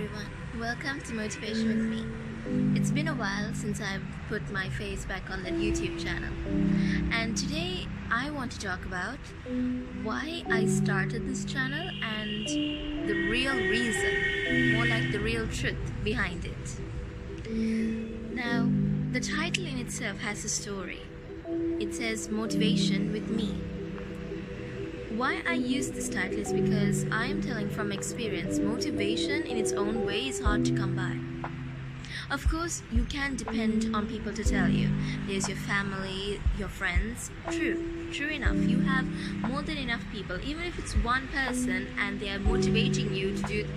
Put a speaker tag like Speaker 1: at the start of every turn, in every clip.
Speaker 1: everyone, welcome to Motivation with me. It's been a while since I've put my face back on the YouTube channel, and today I want to talk about why I started this channel and the real reason, more like the real truth behind it. Now, the title in itself has a story. It says Motivation with me. Why I use this title is because I am telling from experience, motivation in its own way is hard to come by. Of course, you can depend on people to tell you. There's your family, your friends. True enough. You have more than enough people. Even if it's one person and they are motivating you to do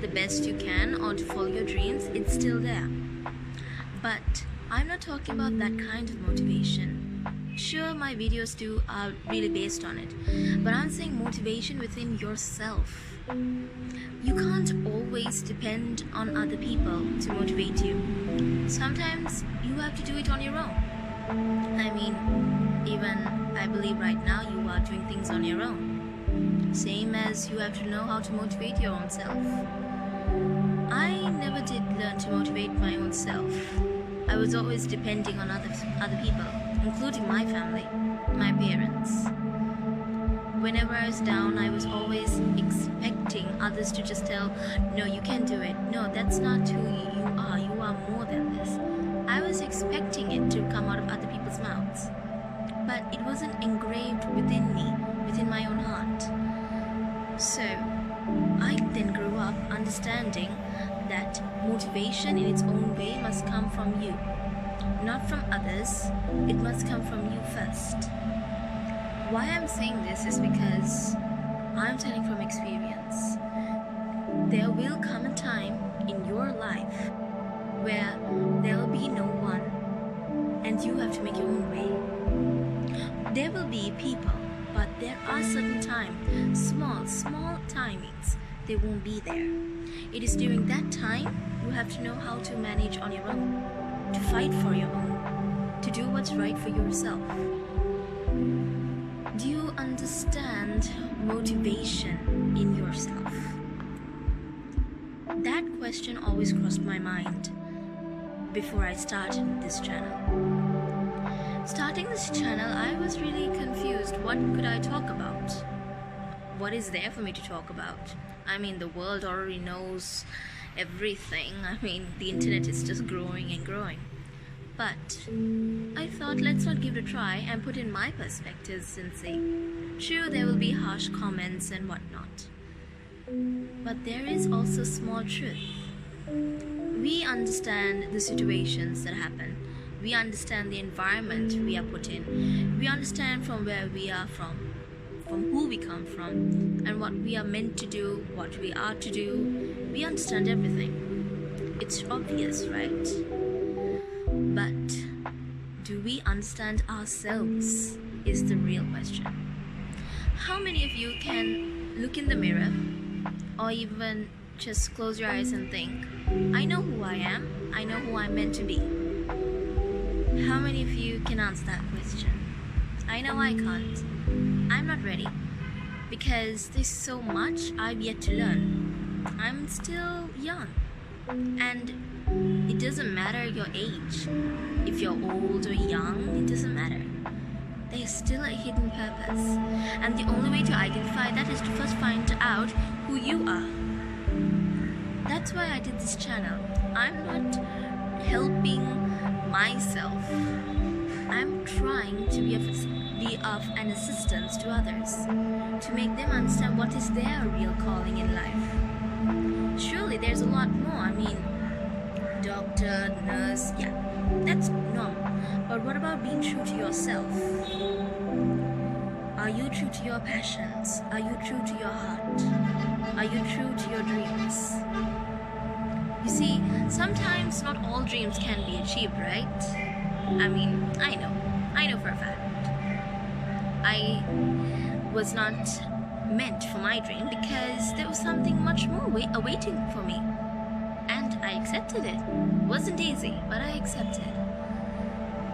Speaker 1: the best you can or to follow your dreams, it's still there. But I'm not talking about that kind of motivation. Sure, my videos too are really based on it, but I'm saying motivation within yourself. You can't always depend on other people to motivate you. Sometimes you have to do it on your own. I mean, even I believe right now you are doing things on your own. Same as you have to know how to motivate your own self. I never did learn to motivate my own self. I was always depending on other people, including my family, my parents. Whenever I was down, I was always expecting others to just tell, no, you can do it. No, that's not who you are. You are more than this. I was expecting it to come out of other people's mouths. But it wasn't engraved within me, within my own heart. So, I then grew up understanding that motivation in its own way must come from you. Not from others, it must come from you first. Why I'm saying this is because I'm telling from experience. There will come a time in your life where there will be no one and you have to make your own way. There will be people, but there are certain times, small timings, they won't be there. It is during that time you have to know how to manage on your own, to fight for your own, to do what's right for yourself. Do you understand motivation in yourself? That question always crossed my mind before I started this channel. Starting this channel, I was really confused. What could I talk about? What is there for me to talk about? I mean, the world already knows everything. I mean, the internet is just growing and growing. But I thought, let's not give it a try and put in my perspectives and see. Sure, there will be harsh comments and whatnot, but there is also small truth. We understand the situations that happen. We understand the environment we are put in. We understand from where we are from who we come from, and what we are meant to do, what we are to do. We understand everything. It's obvious, right? But do we understand ourselves is the real question. How many of you can look in the mirror or even just close your eyes and think, I know who I am, I know who I'm meant to be? How many of you can answer that question? I know I can't. I'm not ready because there's so much I've yet to learn. I'm still young, and it doesn't matter your age. If you're old or young, it doesn't matter. There's still a hidden purpose, and the only way to identify that is to first find out who you are. That's why I did this channel. I'm not helping myself. I'm trying to be of an assistance to others, to make them understand what is their real calling in life. Surely there's a lot more. I mean, doctor, nurse, yeah, that's normal. But what about being true to yourself? Are you true to your passions? Are you true to your heart? Are you true to your dreams? You see, sometimes not all dreams can be achieved, right? I mean, I know for a fact. I was not meant for my dream because there was something much more awaiting for me. And I accepted it. Wasn't easy, but I accepted.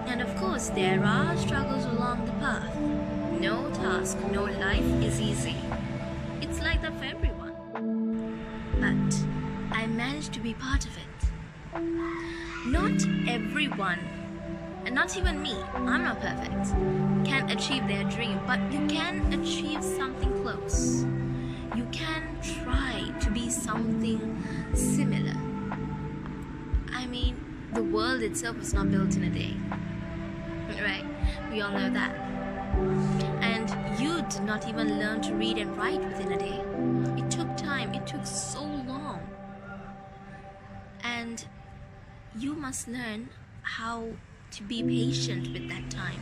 Speaker 1: And of course, there are struggles along the path. No task, no life is easy. It's like that for everyone. But I managed privilege to be part of it. Not everyone, and not even me, I'm not perfect, can achieve their dream, but you can achieve something close. You can try to be something similar. I mean, the world itself was not built in a day, right? We all know that. And you did not even learn to read and write within a day. It took time, it took so long. And you must learn how to be patient with that time.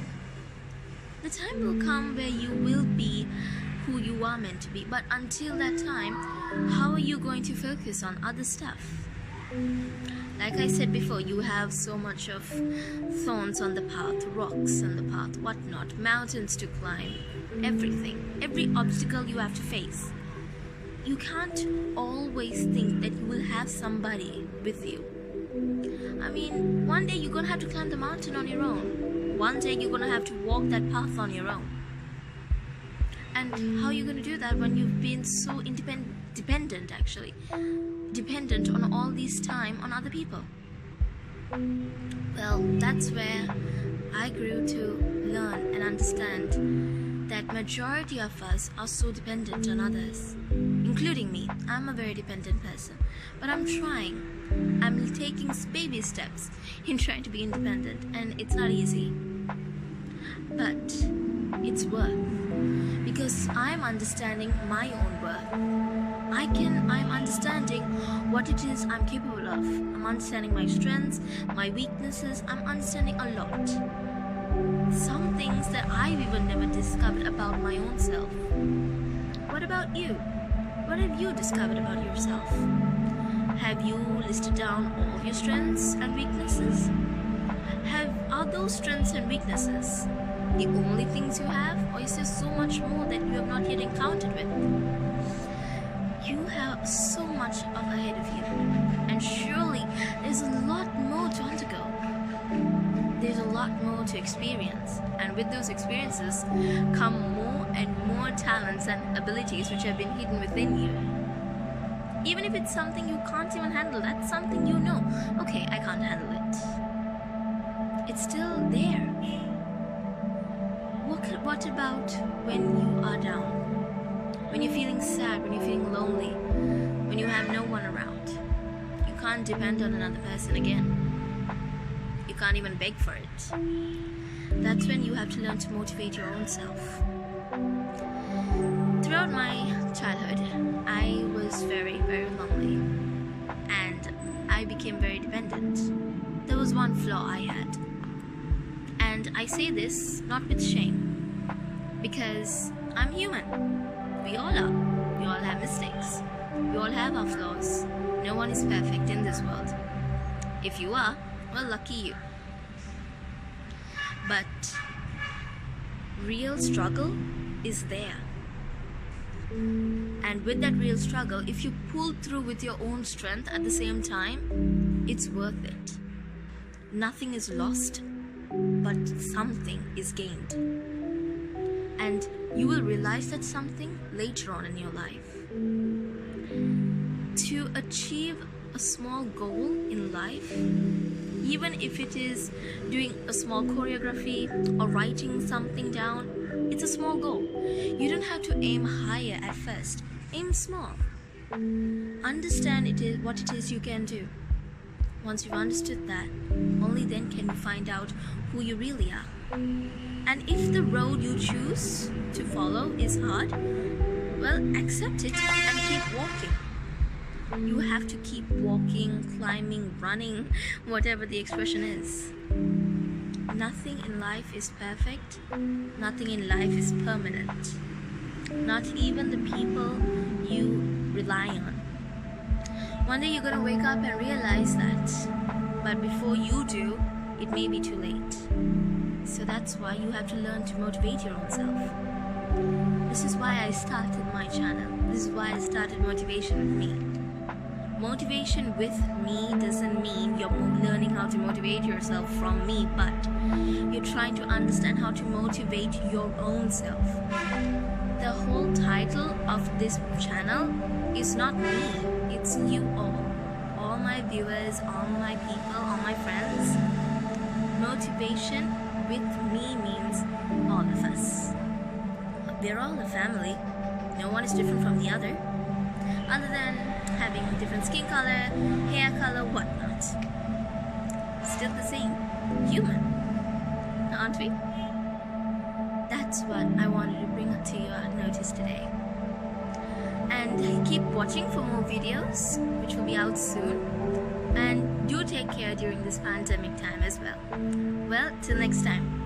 Speaker 1: The time will come where you will be who you are meant to be, but until that time, how are you going to focus on other stuff? Like I said before, you have so much of thorns on the path, rocks on the path, whatnot, mountains to climb, everything, every obstacle you have to face. You can't always think that you will have somebody with you. I mean, one day you're gonna have to climb the mountain on your own. One day you're gonna have to walk that path on your own. And how are you gonna do that when you've been so dependent on all this time on other people? Well, that's where I grew to learn and understand that majority of us are so dependent on others, including me. I'm a very dependent person, but I'm trying. I'm taking baby steps in trying to be independent, and it's not easy, but it's worth, because I'm understanding my own worth. I'm understanding what it is I'm capable of. I'm understanding my strengths, my weaknesses. I'm understanding a lot. Some things that I've even never discovered about my own self. What about you? What have you discovered about yourself? Have you listed down all of your strengths and weaknesses? Are those strengths and weaknesses the only things you have, or is there so much more that you have not yet encountered with? You have so much ahead of you, and surely there's a lot more to undergo. There's a lot more to experience, and with those experiences come more and more talents and abilities which have been hidden within you. Even if it's something you can't even handle, that's something you know, okay, I can't handle it. It's still there. What about when you are down? When you're feeling sad, when you're feeling lonely, when you have no one around? You can't depend on another person again. You can't even beg for it. That's when you have to learn to motivate your own self. Throughout my childhood, I was very, very lonely, and I became very dependent. There was one flaw I had, and I say this not with shame, because I'm human. We all are. We all have mistakes. We all have our flaws. No one is perfect in this world. If you are, well, lucky you. But real struggle is there. And with that real struggle, if you pull through with your own strength at the same time, it's worth it. Nothing is lost, but something is gained. And you will realize that something later on in your life. To achieve a small goal in life, even if it is doing a small choreography or writing something down, it's a small goal. You don't have to aim higher at first. Aim small. Understand what it is you can do. Once you've understood that, only then can you find out who you really are. And if the road you choose to follow is hard, well, accept it and keep walking. You have to keep walking, climbing, running, whatever the expression is. Nothing in life is perfect. Nothing in life is permanent. Not even the people you rely on. One day you're gonna wake up and realize that. But before you do, it may be too late. So that's why you have to learn to motivate your own self. This is why I started my channel. This is why I started Motivation with Me. Motivation with me doesn't mean you're learning how to motivate yourself from me, but you're trying to understand how to motivate your own self. The whole title of this channel is not me, it's you all viewers, all my people, all my friends. Motivation with me means all of us. We're all a family. No one is different from the other than having different skin color, hair color, whatnot. Still the same, human, aren't we? That's what I wanted to bring to your notice today. And keep watching for more videos, which will be out soon. And do take care during this pandemic time as well. Well, till next time.